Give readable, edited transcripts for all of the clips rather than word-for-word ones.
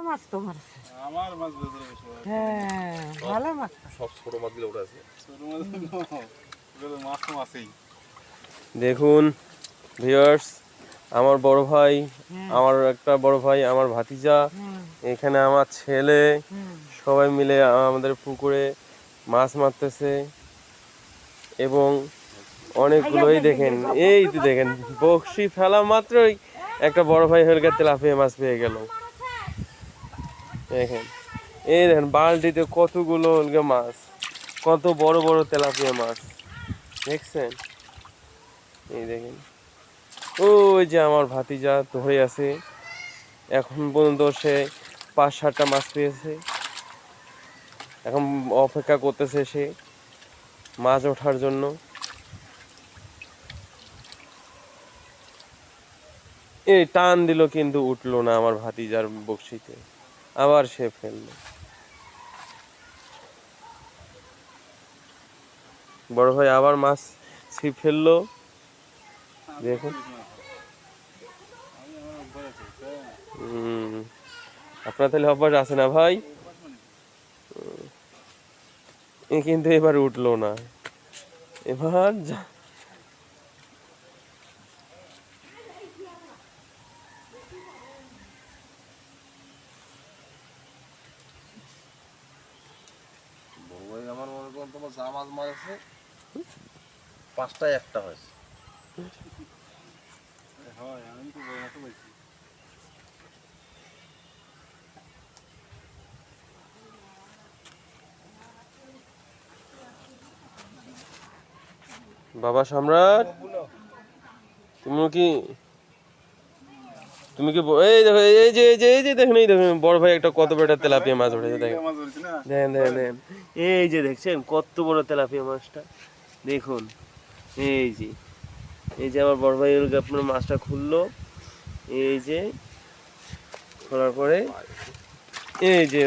মাছ তো মারছে। আমার মাছ ভেতরে বেশি হয়। হ্যাঁ, ভালো মাছ। সব ছোট মাছগুলো ওটা আছে। ছোট মাছ এগুলো মাছ তো মাছেই। দেখুন ভিউয়ার্স, আমার বড় ভাই, হুম, আমার একটা বড় ভাই, আমার ভাতিজা, হুম, এখানে আমার ছেলে, হুম। সবাই মিলে আমাদের পুকুরে মাছ মারতেছে এবং অনেকগুলোই দেখেন, এই যে দেখেন বড়শি ফেলা মাত্রই একটা বড় ভাই হলকা তেলাপিয়া মাছ পেয়ে গেল। দেখেন, এই দেখেন বালতিতে কতগুলো হলকা মাছ, কত বড় বড় তেলাপিয়া মাছ দেখছেন। এই দেখেন, ওই যে আমার ভাতিজা ধরে আছে, এখন পর্যন্ত সে 5-7টা মাছ পেয়েছে, এখন অপেক্ষা করতেছে সে মাছ ওঠার জন্য। এই টান দিল কিন্তু উঠলো না আমার ভাতিজার বড়শিতে, আবার সে ফেললো। বড় ভাই আবার মাছ ছিপ ফেললো, দেখুন। আমি আমার অভ্যাস আছে, তাই না? হম, আপনার তাহলে অভ্যাস আছে না ভাই? অভ্যাস মানে কি? এ কিন্তু এবার উঠলো না, এবার বড় ভাই আমার মনে করেন তোমার যা মাছ মারছে 5টায় একটা হয়েছে। হয়, আমি তো বড় মাছও পাইছি। বাবা সম্রাট, তুমি কি এই দেখো, এই যে দেখুন, এই দেখুন বড় ভাই একটা কত বড় একটা তেলাপিয়া মাছ উঠেছে, দেখেন মাছ ধরছি না? দেখেন দেখেন দেখেন, এই যে দেখছেন কত বড় তেলাপিয়া মাছটা, দেখুন। এই যে আমার বড় ভাই আপনার মাছটা খুললো, এই যে খোলার পরে এই যে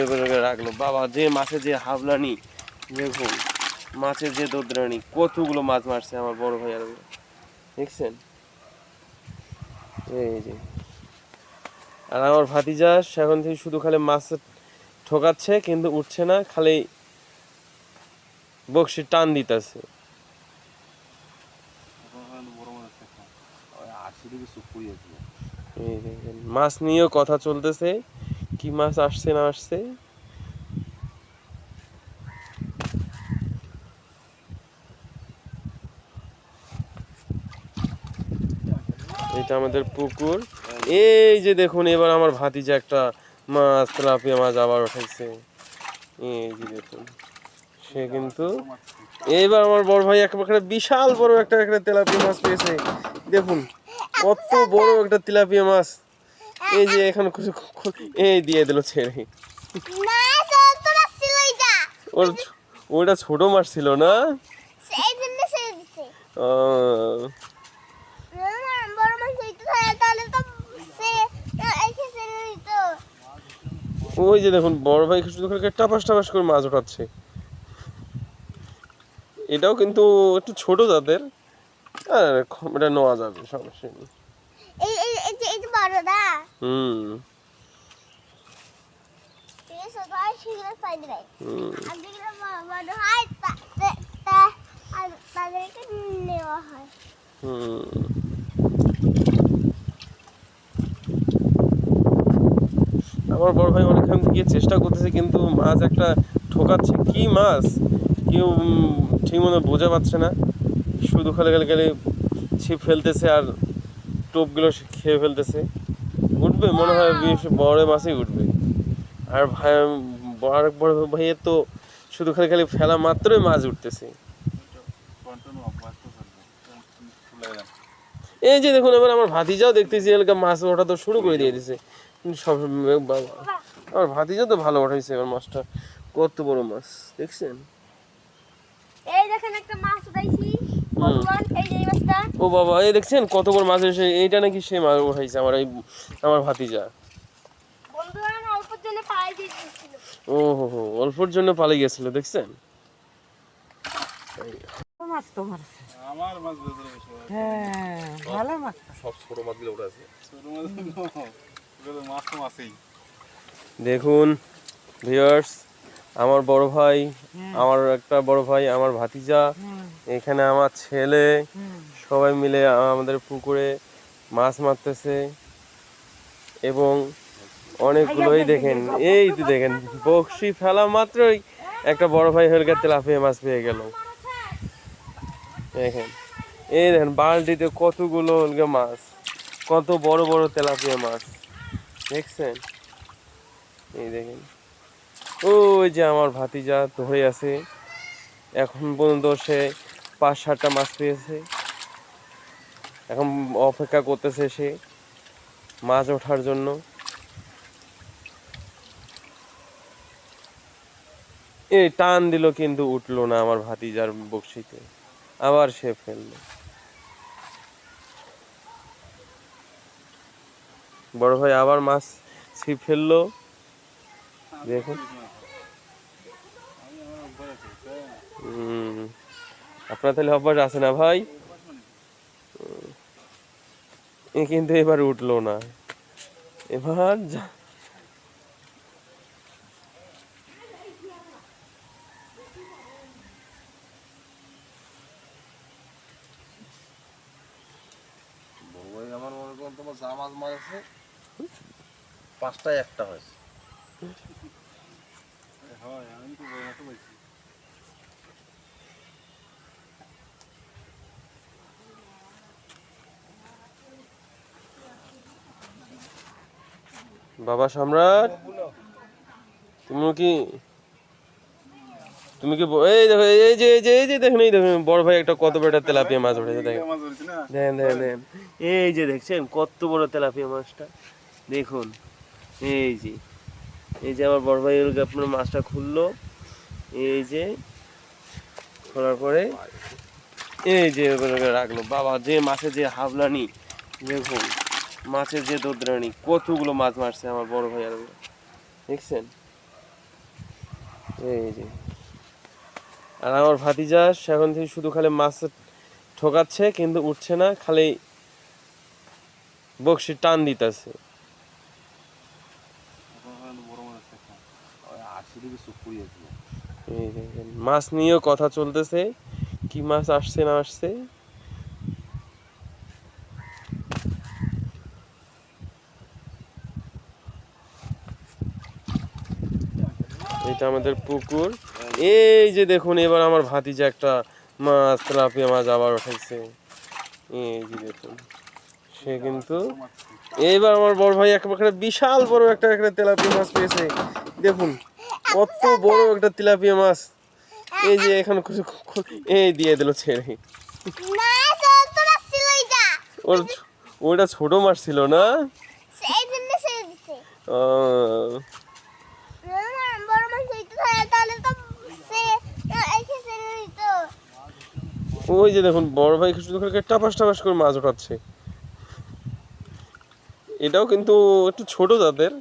রাখলো। বাবা, যে মাছের যে হাবলানি, দেখুন মাছের যে দোদরানি, কতগুলো মাছ মারছে আমার বড় ভাই, আর দেখছেন। এই যে আর আমার ভাতিজা সেখান থেকে শুধু খালি মাছ ঠকাচ্ছে কিন্তু উঠছে না, খালি বকশি টান দিতেছে। বড় মাছ একটা। ওই 80 থেকে 70 আছে। এই দেখেন মাছ নিয়েও কথা চলতেছে, কি মাছ আসছে না আসছে। এটা আমাদের পুকুর। এই যে দেখুন এবার আমার ভাতিজা একটা মাছ, তেলাপিয়া মাছ আবার উঠাইছে। এই যে দেখুন, সে কিন্তু এইবার আমার বড় ভাই একেবারে বিশাল বড় একটা তেলাপিয়া মাছ পেয়েছে। দেখুন কত বড় একটা তেলাপিয়া মাছ, এই যে এখন এই দিয়ে দিল ছেড়ে। ওর ওটা ছোট মাছ ছিল না? ও, ওই যে দেখুন বড় ভাই শুধু করে টাপাস টাপাস করে মাছ ওঠাচ্ছে। এটাও কিন্তু একটু ছোট জাতের, আর এটা নেওয়া যাবে, সমস্যা নেই। হুম হুম। আমার বড় ভাই অনেকক্ষণ থেকে চেষ্টা করতেছে কিন্তু মাছ একটা ঠকাচ্ছে, কি মাছ কেউ ঠিক মতো বোঝা পাচ্ছে না, শুধু খালি খালি খালি ছিপ ফেলতেছে আর টোপগুলো সে খেয়ে ফেলতেছে। উঠবে মনে হয় বেশ বড় মাছই উঠবে। আর ভাই আরেক বড় ভাইয়ের তো শুধু খালি খালি ফেলা মাত্রই মাছ উঠতেছে। কন্টিনিউ অভ্যাস তো থাকবে। তুলে দেন। এই যে দেখুন এবার আমার ভাতিজাও দেখতেছি এলাকা মাছ ওঠা তো শুরু করে দিয়ে দিছে। সব বাবা, আমার ভাতিজা তো ভালো ওঠাইছে এবার মাছটা, কত বড় মাছ দেখছেন। এই দেখেন একটা মাছ উঠাইছি বন্ধুগণ, এই যে এই মাছটা। ও বাবা, এই দেখছেন কত বড় মাছ এসে, এইটা নাকি সে মাছ উঠাইছে আমার এই আমার ভাতিজা। বন্ধুগণ অল্পের জন্য পাড়ায় দিয়ে দিয়েছিল। ও হো, অল্পর জন্য পালিয়ে গেছিল, দেখছেন। মাছ তো মারছে। আমার মাছ ভেতরে বেশি হয়। হ্যাঁ, ভালো মাছ। সব ছোট মাছগুলো ওটা আছে। ছোট মাছ এগুলো মাছ তো মাছেই। দেখুন ভিউয়ার্স, আমার বড় ভাই, আমার একটা বড় ভাই, আমার ভাতিজা, এখানে আমার ছেলে, সবাই মিলে আমাদের পুকুরে মাছ মারতেছে এবং অনেকগুলোই দেখেন, এই যে দেখেন বকশি ফেলা মাত্রই একটা বড় ভাই হেলকার তেলাপিয়া মাছ পেয়ে গেল। দেখেন, এই দেখেন বালতিতে কতগুলো হলকা মাছ, কত বড় বড় তেলাপিয়া মাছ দেখছেন। এই দেখেন, ওই যে আমার ভাতিজা ধরে আছে, এখন পর্যন্ত সে 5-7টা মাছ পেয়েছে, এখন অপেক্ষা করতেছে সে মাছ ওঠার জন্য। এই টান দিল কিন্তু উঠলো না আমার ভাতিজার বকশিতে, আবার সে ফেললো। বড় ভাই আবার মাছ ছিপ ফেললো, দেখুন। আপনার তাহলে অভ্যাস আছে না ভাই? কিন্তু এবার উঠলো না, এবার বড় ভাই আমার মনে করেন তোমার যা মাছ মারেছে 5টায় একটা হয়েছে। হয় আমি তো বই হাতে বলছি। বাবা সম্রাট, তুমি কি এই দেখো, এই যে দেখুন, এই দেখুন বড় ভাই একটা কত বড় একটা তেলাপিয়া মাছ উঠেছে, দেখেন মাছ ধরছি না। দেখেন দেখেন দেখেন, এই যে দেখছেন কত বড় তেলাপিয়া মাছটা, দেখুন। এই যে আমার বড় ভাই আপনার মাছটা খুললো, এই যে খোলার পরে এই যে রাখলো। বাবা, যে মাছের যে হাবলানি, দেখুন মাছের যে দোদরানি, কতগুলো মাছ মারছে আমার বড় ভাই, আর দেখছেন। এই যে আর আমার ভাতিজা এখন থেকে শুধু খালি মাছ ঠকাচ্ছে কিন্তু উঠছে না, খালি বকশি টান দিতেছে। বড় মাছ একটা 80 থেকে 70 আছে। এই দেখেন মাছ নিয়েও কথা চলতেছে, কি মাছ আসছে না আসছে। এটা আমাদের পুকুর। এই যে দেখুন, এবার আমার ভাতিজা একটা মাছ, তেলাপিয়া মাছ আবার উঠাইছে। এই যে দেখুন, সে কিন্তু এইবার আমার বড় ভাই একেবারে বিশাল বড় একটা তেলাপিয়া মাছ পেয়েছে। দেখুন কত বড় একটা তেলাপিয়া মাছ, এই যে এখন এই দিয়ে দিল ছেড়ে। ওর ওটা ছোট মাছ ছিল না, ওই যে দেখুন বড় ভাই শুধু টাপাস টাপাস করে মাছ ওঠাচ্ছে। এটাও কিন্তু একটু ছোট জাতের,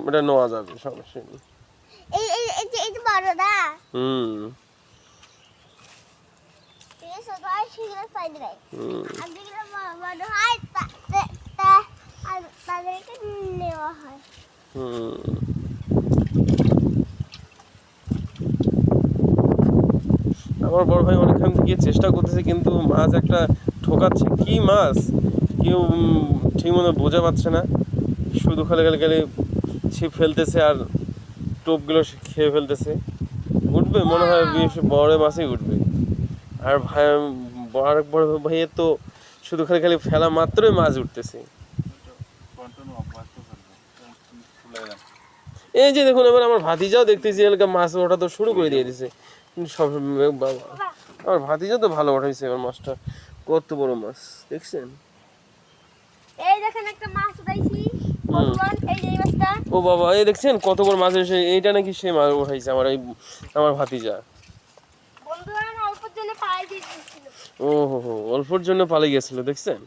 এটা নেওয়া যাবে, সমস্যা নেই। আমার বড় ভাই অনেকক্ষণ থেকে চেষ্টা করতেছে কিন্তু মাছ একটা ঠকাচ্ছে, কি মাছ কেউ ঠিক মতো বোঝা পাচ্ছে না, শুধু খালি ছিপ ফেলতেছে আর টোপগুলো খেয়ে ফেলতেছে। উঠবে মনে হয় বেশ বড় মাছই উঠবে। আর ভাই আরেক বড় ভাইয়ের তো শুধু খালি ফেলা মাত্রই মাছ উঠতেছে। কন্টিনিউ অভ্যাস তো চলবে। এই যে দেখুন, এবার আমার ভাতিজাও দেখতেছি এলাকা মাছ ওঠা তো শুরু করে দিয়ে দিছে। সব বাবা, আমার ভাতিজা তো ভালো ওঠাইছে এবার মাছটা, কত বড় মাছ দেখছেন। এই দেখেন একটা মাছ উঠাইছি, বন্ধুগণ, এই যে এই মাছটা। ও বাবা, এই দেখছেন কত বড় মাছ এসে, এইটা নাকি সে মাছ উঠাইছে আমার ভাতিজা। বন্ধুগণ অল্পের জন্য পালাই দিয়ে দিয়েছিল। ও হো, অল্পর জন্য পালিয়ে গেছিল দেখছেন।